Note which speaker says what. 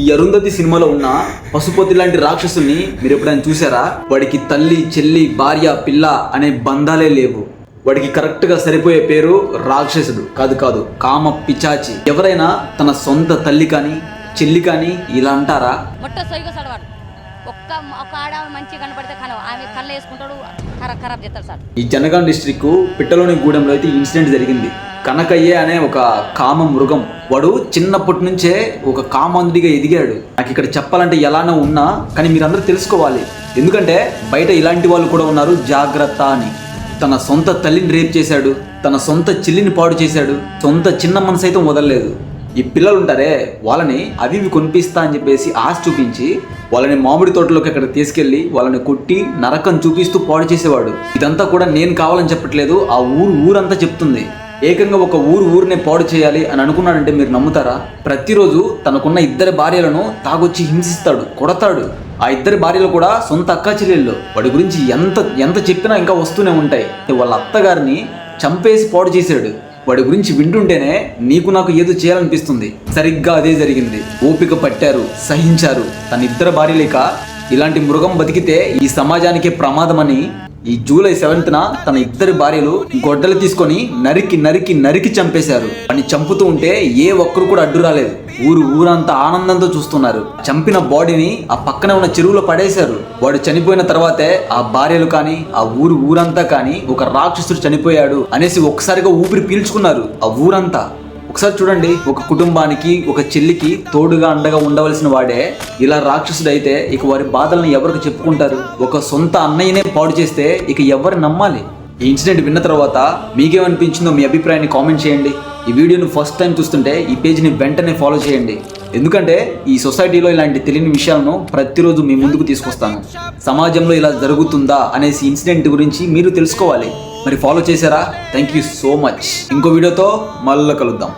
Speaker 1: ఈ అరుంధతి సినిమాలో ఉన్న పశుపతి లాంటి రాక్షసుల్ని మీరు ఎప్పుడైనా చూసారా? వాడికి తల్లి, చెల్లి, భార్య, పిల్ల అనే బంధాలే లేవు. వాడికి కరెక్ట్ గా సరిపోయే పేరు రాక్షసుడు కాదు, కామ పిచాచి. ఎవరైనా తన సొంత తల్లి కానీ చెల్లి కానీ ఇలా అంటారా? ఈ జనగాం డిస్ట్రిక్ట్ పిట్టలోని గూడెంలో అయితే ఇన్సిడెంట్ జరిగింది. కనకయ్య అనే ఒక కామ మృగం. వాడు చిన్నప్పటి నుంచే ఒక కామాంధుడిగా ఎదిగాడు. నాకు ఇక్కడ చెప్పాలంటే ఎలానో ఉన్నా కానీ మీరందరూ తెలుసుకోవాలి, ఎందుకంటే బయట ఇలాంటి వాళ్ళు కూడా ఉన్నారు, జాగ్రత్త అని. తన సొంత తల్లిని రేప్ చేశాడు, తన సొంత చెల్లిని పాడు చేశాడు, సొంత చిన్నమ్మని సైతం వదలలేదు. ఈ పిల్లలు ఉంటారే వాళ్ళని అవి కొనిపిస్తా అని చెప్పేసి ఆశ చూపించి వాళ్ళని మామిడి తోటలోకి అక్కడ తీసుకెళ్లి వాళ్ళని కొట్టి నరకం చూపిస్తూ పాడు చేసేవాడు. ఇదంతా కూడా నేను కావాలని చెప్పట్లేదు, ఆ ఊరంతా చెప్తుంది. ఏకంగా ఒక ఊరినే పాడు చేయాలి అని అనుకున్నాడంటే మీరు నమ్ముతారా? ప్రతిరోజు తనకున్న 2 భార్యలను తాగొచ్చి హింసిస్తాడు, కొడతాడు. ఆ 2 భార్యలు కూడా సొంత అక్కా చెల్లెళ్ళు. వాడి గురించి ఎంత చెప్పినా ఇంకా వస్తూనే ఉంటాయి. వాళ్ళ అత్తగారిని చంపేసి పాడు చేశాడు. వాడి గురించి వింటుంటేనే నీకు నాకు ఏదో చేయాలనిపిస్తుంది. సరిగ్గా అదే జరిగింది. ఓపిక పట్టారు, సహించారు. తన 2 భార్యలేక ఇలాంటి మృగం బతికితే ఈ సమాజానికే ప్రమాదమని ఈ జూలై 7న తన 2 భార్యలు గొడ్డలు తీసుకొని నరికి చంపేశారు. అని చంపుతూ ఉంటే ఏ ఒక్కరు కూడా అడ్డు రాలేదు. ఊరంతా ఆనందంతో చూస్తున్నారు. చంపిన బాడీని ఆ పక్కనే ఉన్న చెరువులో పడేశారు. వాడు చనిపోయిన తర్వాతే ఆ భార్యలు కానీ ఆ ఊరంతా కానీ ఒక రాక్షసుడు చనిపోయాడు అనేసి ఒక్కసారిగా ఊపిరి పీల్చుకున్నారు ఆ ఊరంతా. ఒకసారి చూడండి, ఒక కుటుంబానికి ఒక చెల్లికి తోడుగా అండగా ఉండవలసిన వాడే ఇలా రాక్షసుడు అయితే ఇక వారి బాధలను ఎవరికి చెప్పుకుంటారు? ఒక సొంత అన్నయ్యనే పాడు చేస్తే ఇక ఎవరు నమ్మాలి? ఈ ఇన్సిడెంట్ విన్న తర్వాత మీకేమనిపించిందో మీ అభిప్రాయాన్ని కామెంట్ చేయండి. ఈ వీడియోను ఫస్ట్ టైం చూస్తుంటే ఈ పేజ్ని వెంటనే ఫాలో చేయండి, ఎందుకంటే ఈ సొసైటీలో ఇలాంటి తెలియని విషయాలను ప్రతిరోజు మీ ముందుకు తీసుకొస్తాను. సమాజంలో ఇలా జరుగుతుందా అనేసి ఇన్సిడెంట్ గురించి మీరు తెలుసుకోవాలి. మరి ఫాలో చేశారా? Thank you so much. ఇంకో వీడియోతో మళ్ళీ కలుద్దాం.